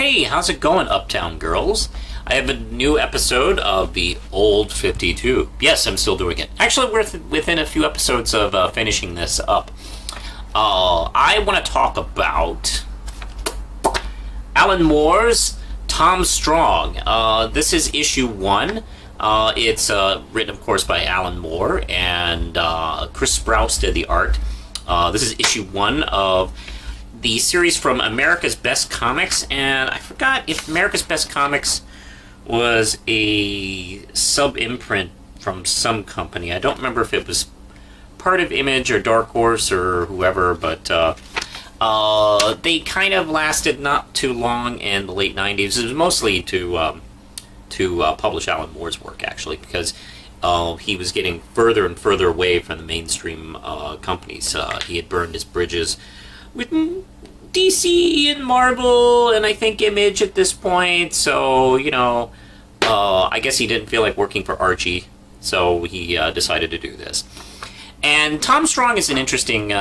Hey, how's it going, Uptown Girls? I have a new episode of the Old 52. Yes, I'm still doing it. Actually, we're within a few episodes of finishing this up. I want to talk about Alan Moore's Tom Strong. This is issue 1. It's written, of course, by Alan Moore, and Chris Sprouse did the art. This is issue 1 of the series from America's Best Comics, and I forgot if America's Best Comics was a sub-imprint from some company. I don't remember if it was part of Image or Dark Horse or whoever, but they kind of lasted not too long in the late 90s. It was mostly to publish Alan Moore's work, actually, because he was getting further and further away from the mainstream companies. He had burned his bridges with DC and Marvel and I think Image at this point, so, I guess he didn't feel like working for Archie, so he decided to do this. And Tom Strong is an interesting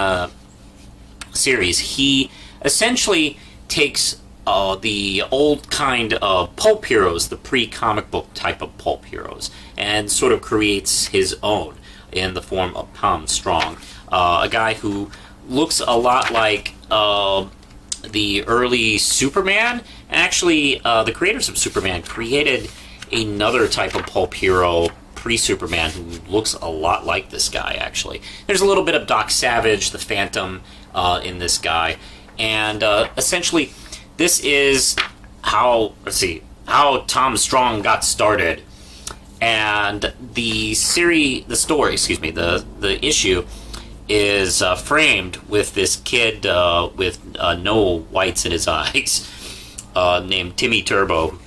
series. He essentially takes the old kind of pulp heroes, the pre-comic book type of pulp heroes, and sort of creates his own in the form of Tom Strong, a guy who looks a lot like the early Superman. Actually, the creators of Superman created another type of pulp hero pre-Superman who looks a lot like this guy, actually. There's a little bit of Doc Savage, the Phantom, in this guy. And essentially, this is how Tom Strong got started. And the issue is framed with this kid with no whites in his eyes named Timmy Turbo.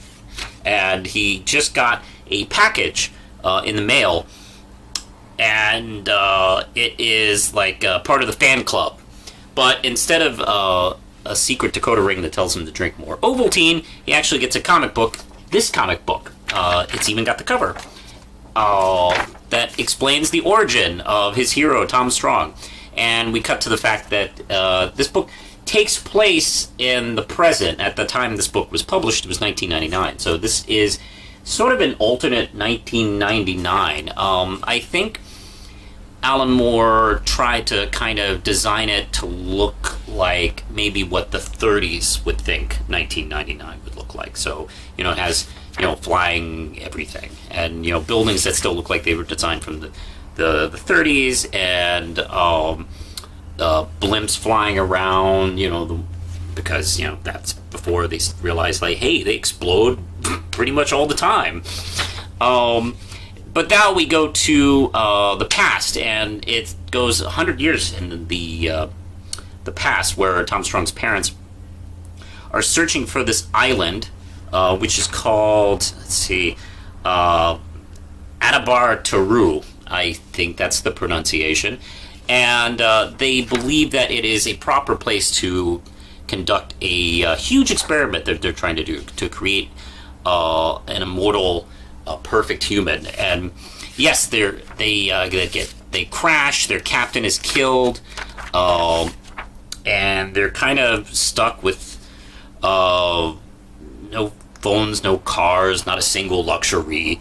And he just got a package in the mail, and it is like part of the fan club. But instead of a secret decoder ring that tells him to drink more Ovaltine, he actually gets a comic book. This comic book, it's even got the cover. That explains the origin of his hero, Tom Strong. And we cut to the fact that this book takes place in the present. At the time this book was published, it was 1999. So this is sort of an alternate 1999. I think Alan Moore tried to kind of design it to look like maybe what the 30s would think 1999 would look like. So, it has flying everything, and buildings that still look like they were designed from the 30s, and blimps flying around, because that's before they realized, like, hey, they explode pretty much all the time. But now we go to the past, and it goes 100 years in the past, where Tom Strong's parents are searching for this island, which is called, Adabar Taru. I think that's the pronunciation. And they believe that it is a proper place to conduct a huge experiment that they're trying to do, to create an immortal, perfect human. And yes, they crash, their captain is killed, and they're kind of stuck with no phones, no cars, not a single luxury.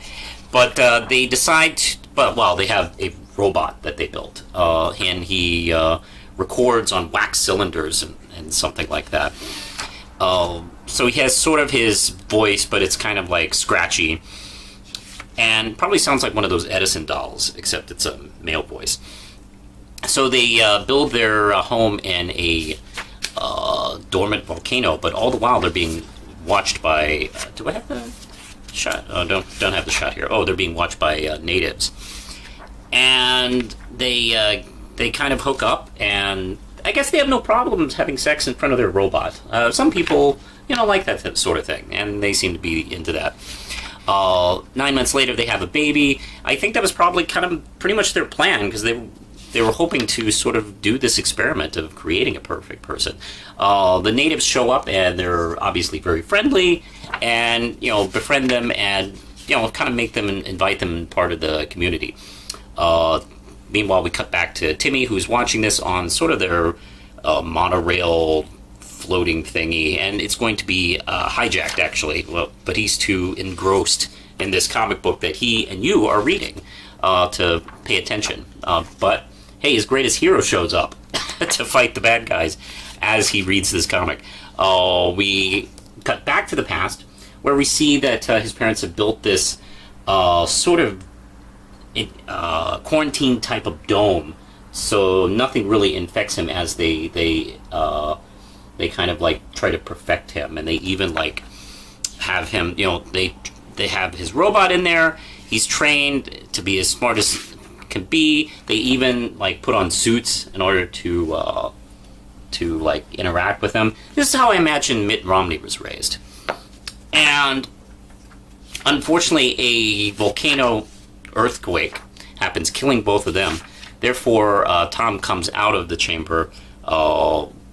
But they decide, they have a robot that they built, and he records on wax cylinders and something like that. So he has sort of his voice, but it's kind of like scratchy, and probably sounds like one of those Edison dolls, except it's a male voice. So they build their home in a dormant volcano, but all the while they're being watched by... do I have the shot? Oh, don't have the shot here. Oh, they're being watched by natives. And they kind of hook up, and I guess they have no problems having sex in front of their robot. Some people, like that sort of thing, and they seem to be into that. 9 months later, they have a baby. I think that was probably kind of pretty much their plan, because they were hoping to sort of do this experiment of creating a perfect person. The natives show up, and they're obviously very friendly, and befriend them, and kind of make them and invite them part of the community. Meanwhile, we cut back to Timmy, who's watching this on sort of their monorail floating thingy, and it's going to be hijacked, actually. Well, but he's too engrossed in this comic book that he and you are reading to pay attention. But hey, his greatest hero shows up to fight the bad guys as he reads this comic. We cut back to the past, where we see that his parents have built this sort of quarantine type of dome, so nothing really infects him as they kind of like try to perfect him, and they even like have him, they have his robot in there. He's trained to be as smart as can be. They even like put on suits in order to like interact with him. This is how I imagine Mitt Romney was raised. And unfortunately, a volcano earthquake happens, killing both of them. Therefore, Tom comes out of the chamber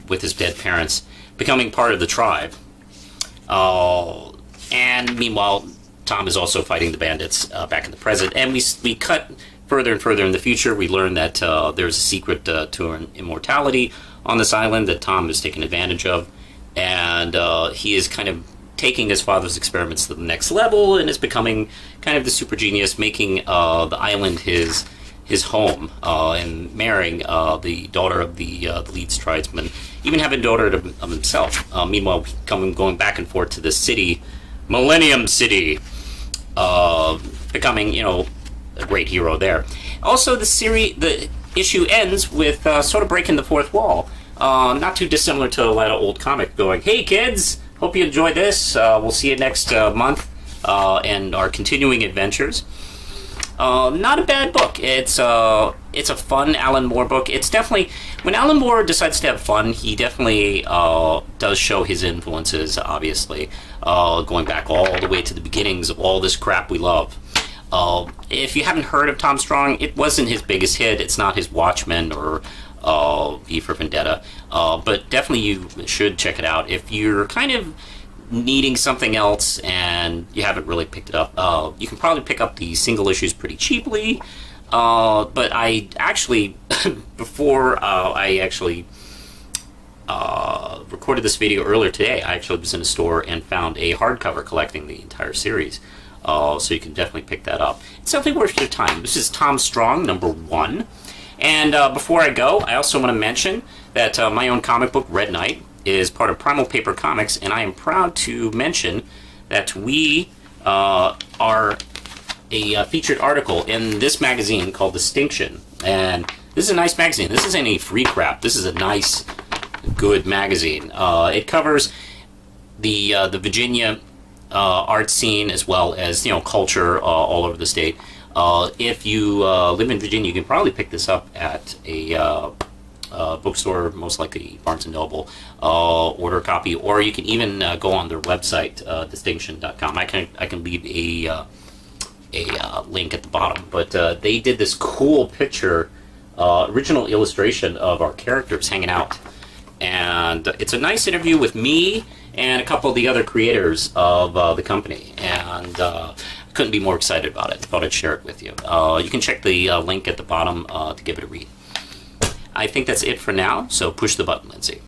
with his dead parents, becoming part of the tribe. And meanwhile, Tom is also fighting the bandits back in the present. And we cut further and further in the future. We learn that there's a secret to immortality on this island that Tom is taking advantage of. And he is kind of taking his father's experiments to the next level and is becoming kind of the super genius, making the island his home, and marrying the daughter of the lead tribesman, even having a daughter of himself. Meanwhile, going back and forth to the city, Millennium City, becoming, a great hero there. Also, the issue ends with sort of breaking the fourth wall. Not too dissimilar to a lot of old comic going, hey kids, hope you enjoyed this. We'll see you next month and our continuing adventures. Not a bad book. It's a fun Alan Moore book. It's definitely, when Alan Moore decides to have fun, he definitely does show his influences, obviously, going back all the way to the beginnings of all this crap we love. If you haven't heard of Tom Strong, it wasn't his biggest hit. It's not his Watchmen or V for Vendetta, but definitely you should check it out if you're kind of needing something else and you haven't really picked it up. You can probably pick up the single issues pretty cheaply, but I actually before I actually recorded this video earlier today, I actually was in a store and found a hardcover collecting the entire series, so you can definitely pick that up. It's definitely worth your time. This is Tom Strong #1. And before I go, I also want to mention that my own comic book, Red Knight, is part of Primal Paper Comics, and I am proud to mention that we are a featured article in this magazine called Distinction. And this is a nice magazine. This isn't any free crap. This is a nice, good magazine. It covers the Virginia art scene as well as culture all over the state. If you live in Virginia, you can probably pick this up at a bookstore, most likely Barnes & Noble, order a copy, or you can even go on their website, distinction.com. I can leave a link at the bottom, but they did this cool picture, original illustration of our characters hanging out, and it's a nice interview with me and a couple of the other creators of the company, and couldn't be more excited about it. Thought I'd share it with you. You can check the link at the bottom to give it a read. I think that's it for now, so push the button, Lindsay.